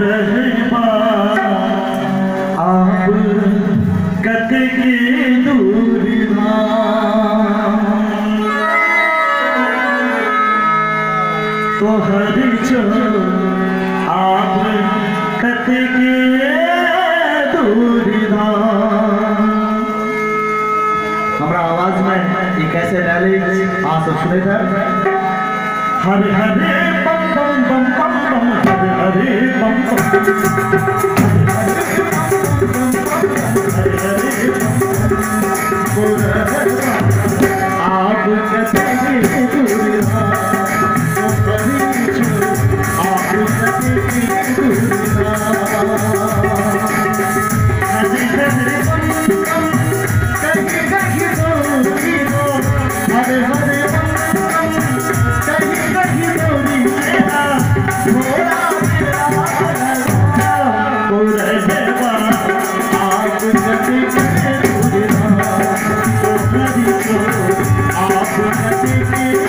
रहबा आप कतकी दूर तो हर जो आप कतकी दूर हमारा आवाज में ये कैसे डाले आप सब सुने थे। हरे हरे बम बम बम बम बम हरे हरे बम बम आप कतई दूर आप कतई दूर हरे हरे बम बम कहीं कहीं दूरी हो हरे हरे बम बम कहीं कहीं दूरी मेरा घोड़ा मेरा रहबा आप कतई दूर तो हरि को आप कतई दूर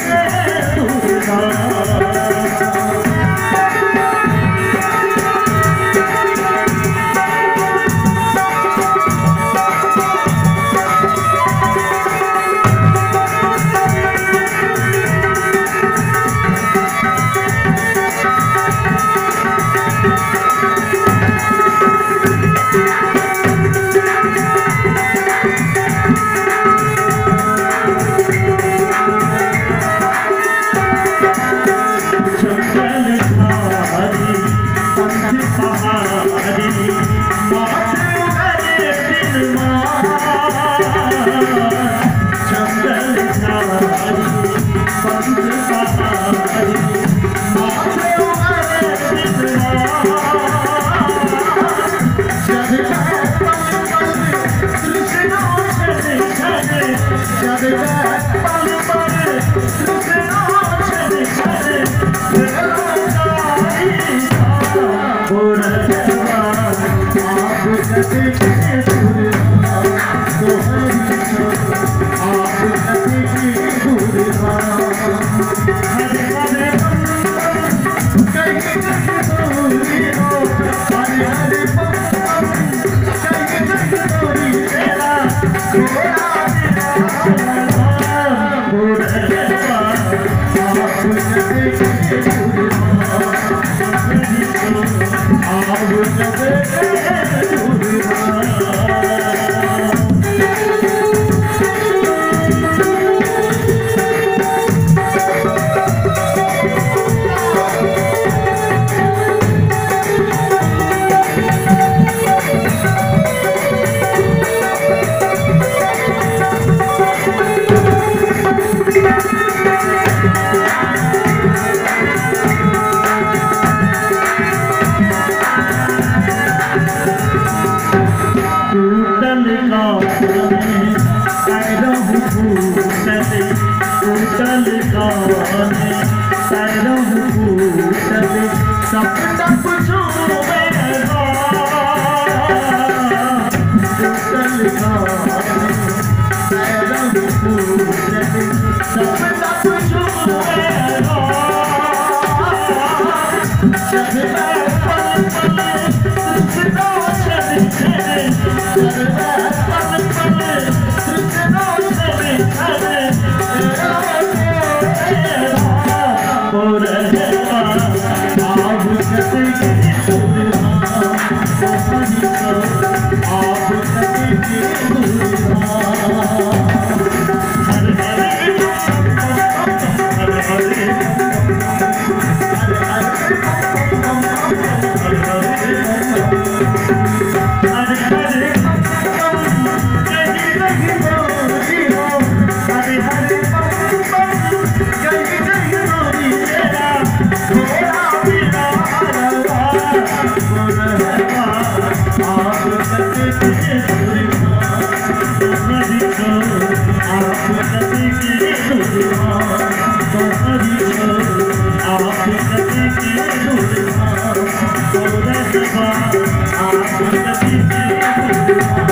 आप